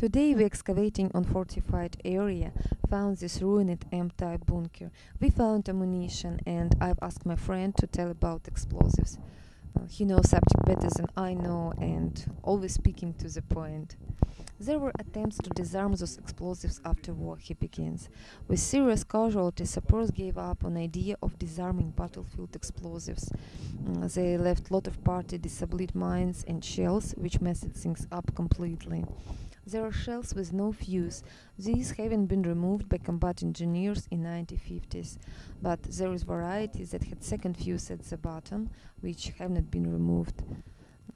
Today we're excavating on fortified area, found this ruined M-type bunker. We found ammunition and I've asked my friend to tell about explosives. He knows subject better than I know and always speaking to the point. There were attempts to disarm those explosives after war, he begins. With serious casualties, sappers gave up on idea of disarming battlefield explosives. They left lot of party disabled mines and shells, which messed things up completely. There are shells with no fuse. These haven't been removed by combat engineers in 1950s, but there is varieties that had second fuse at the bottom, which have not been removed.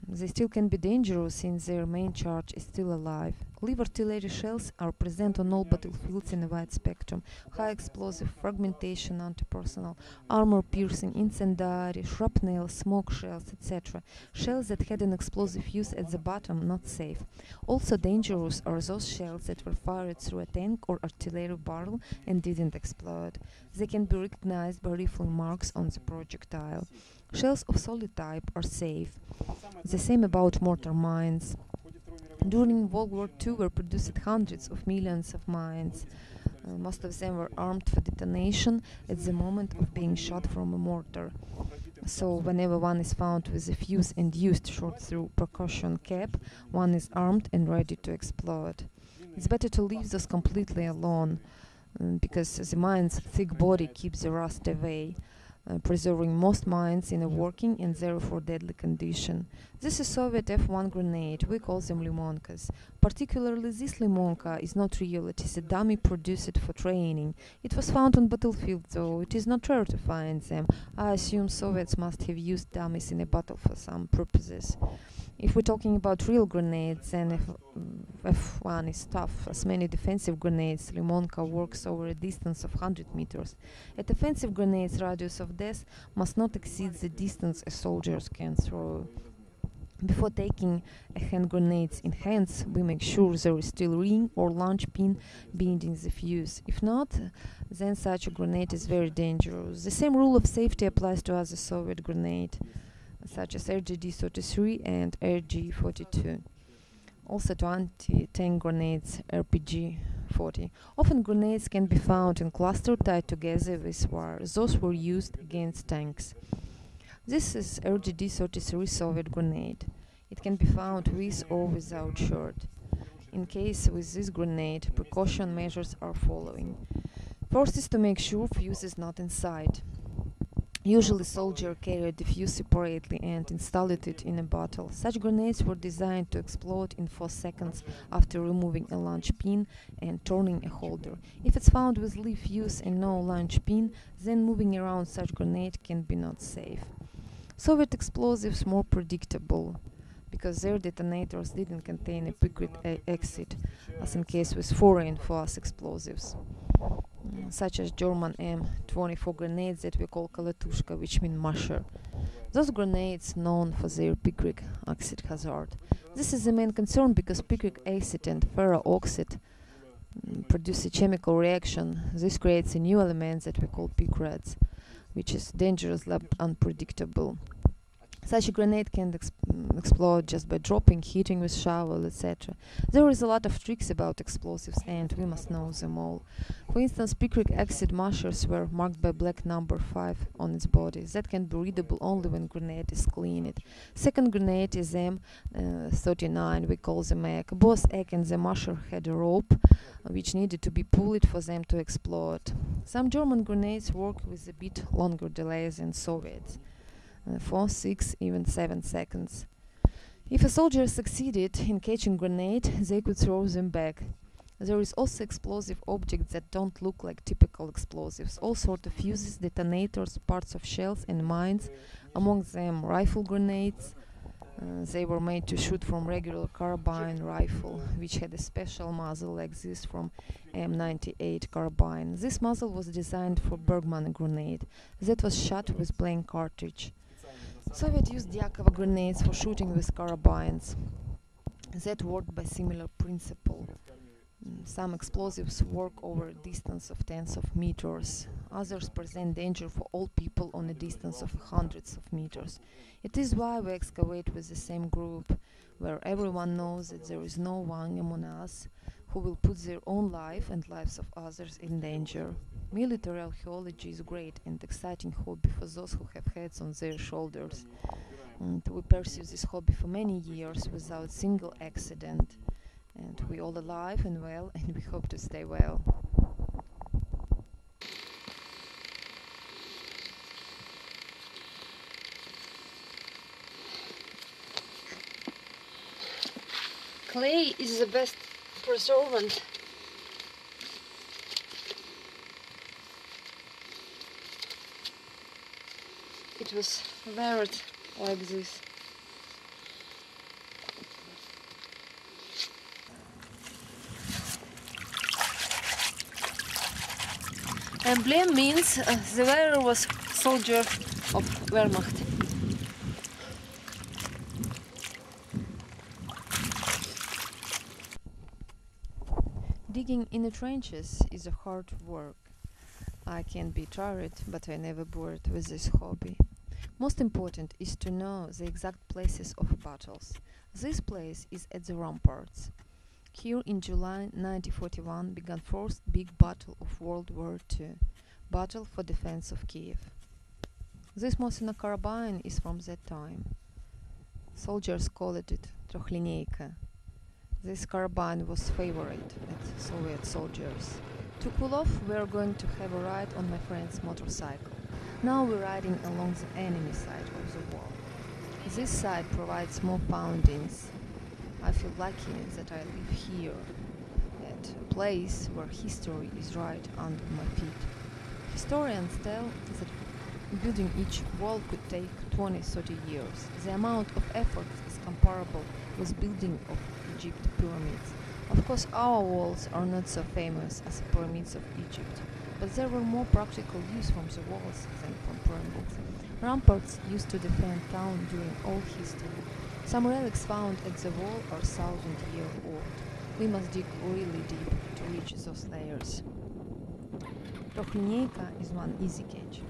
They still can be dangerous since their main charge is still alive. Live artillery shells are present on all battlefields in a wide spectrum: high explosive, fragmentation, anti-personnel, armor-piercing, incendiary, shrapnel, smoke shells, etc. Shells that had an explosive fuse at the bottom, not safe. Also dangerous are those shells that were fired through a tank or artillery barrel and didn't explode. They can be recognized by rifle marks on the projectile. Shells of solid type are safe. The same about mortar mines. During World War II were produced hundreds of millions of mines. Most of them were armed for detonation at the moment of being shot from a mortar. So whenever one is found with a fuse-induced shot-through percussion cap, one is armed and ready to explode. It's better to leave those completely alone, because the mine's thick body keeps the rust away, preserving most mines in a working and therefore deadly condition. This is Soviet F-1 grenade. We call them limonkas. Particularly this limonka is not real. It is a dummy produced for training. It was found on battlefield, though. It is not rare to find them. I assume Soviets must have used dummies in a battle for some purposes. If we're talking about real grenades, then F1 is tough. As many defensive grenades, limonka works over a distance of 100 meters. A defensive grenade's radius of death must not exceed the distance a soldier can throw. Before taking a hand grenade in hands, we make sure there is still ring or launch pin binding the fuse. If not, then such a grenade is very dangerous. The same rule of safety applies to other Soviet grenades, such as RGD-33 and RG-42. Also to anti-tank grenades, RPG-40. Often grenades can be found in cluster tied together with wire. Those were used against tanks. This is RGD-33 Soviet grenade. It can be found with or without shirt. In case with this grenade, precaution measures are following. First is to make sure fuse is not inside. Usually soldier carried the fuse separately and installed it in a bottle. Such grenades were designed to explode in 4 seconds after removing a launch pin and turning a holder. If it's found with leaf fuse and no launch pin, then moving around such grenade can be not safe. Soviet explosives more predictable, because their detonators didn't contain a secret exit, as in case with foreign fast explosives, such as German M24 grenades that we call kalatushka, which mean musher. Those grenades known for their picric acid hazard. This is the main concern because picric acid and ferro-oxide produce a chemical reaction. This creates a new element that we call picrids, which is dangerous but unpredictable. Such a grenade can explode just by dropping, hitting with shovel, etc. There is a lot of tricks about explosives and we must know them all. For instance, picric acid mushers were marked by black number 5 on its body. That can be readable only when grenade is cleaned. Second grenade is M39, we call them egg. Both egg and the musher had a rope which needed to be pulled for them to explode. Some German grenades work with a bit longer delay than Soviets. 4, 6, even 7 seconds. If a soldier succeeded in catching grenade, they could throw them back. There is also explosive objects that don't look like typical explosives, all sorts of fuses, detonators, parts of shells and mines, among them rifle grenades. They were made to shoot from regular carbine rifle, which had a special muzzle like this from M98 carbine. This muzzle was designed for Bergmann grenade that was shot with blank cartridge. Soviets used Yakova grenades for shooting with carbines. That worked by similar principle. Some explosives work over a distance of tens of meters. Others present danger for all people on a distance of hundreds of meters. It is why we excavate with the same group, where everyone knows that there is no one among us who will put their own life and lives of others in danger. Military archaeology is a great and exciting hobby for those who have heads on their shoulders. And we pursue this hobby for many years without single accident. And we all alive and well, and we hope to stay well. Clay is the best preservant. It was layered like this. Emblem means the wearer was soldier of Wehrmacht. Digging in the trenches is a hard work. I can be tired, but I never bored with this hobby. Most important is to know the exact places of battles. This place is at the ramparts. Here in July 1941 began first big battle of World War II, Battle for Defense of Kiev. This Mosin carabine is from that time. Soldiers called it Trochlineyka. This carabine was favorite at Soviet soldiers. To cool off, we are going to have a ride on my friend's motorcycle. Now we're riding along the enemy side of the wall. This side provides more fountains. I feel lucky that I live here, at a place where history is right under my feet. Historians tell that building each wall could take 20-30 years. The amount of effort is comparable with building of Egypt pyramids. Of course, our walls are not so famous as the pyramids of Egypt, but there were more practical use from the walls than from pyramids. Ramparts used to defend town during all history. Some relics found at the wall are 1,000-year-old. We must dig really deep to reach those layers. Trochlineyka is one easy catch.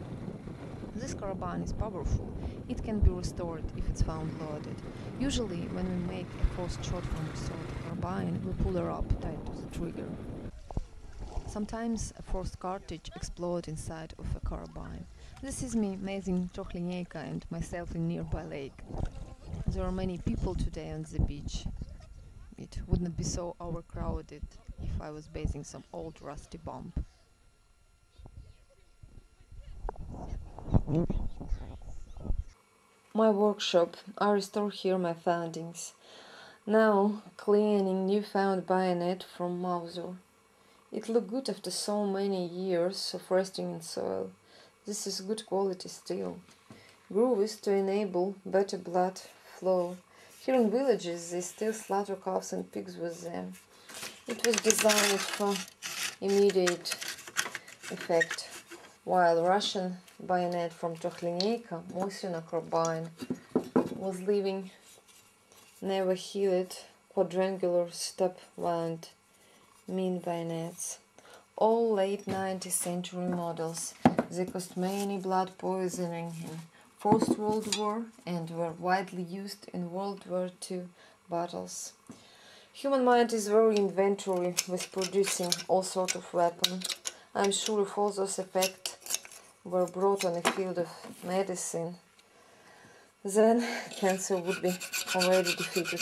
This carabine is powerful. It can be restored if it's found loaded. Usually, when we make a first shot from restored carabine, we pull her up tied to the trigger. Sometimes a first cartridge explodes inside of a carabine. This is me amazing Trochlineyka and myself in nearby lake. There are many people today on the beach. It would not be so overcrowded if I was bathing some old rusty bomb. My workshop. I restore here my findings. Now cleaning newfound bayonet from Mauser. It looked good after so many years of resting in soil. This is good quality steel. Grooves to enable better blood flow. Here in villages they still slaughter cows and pigs with them. It was designed for immediate effect, while Russian bayonet from Trochlineyka, Mosin carabine, was leaving never healed quadrangular step-wound mean bayonets. All late 19th century models. They caused many blood poisoning in First World War and were widely used in World War II battles. Human mind is very inventory with producing all sorts of weapons. I'm sure if all those effects were brought on the field of medicine, then cancer would be already defeated.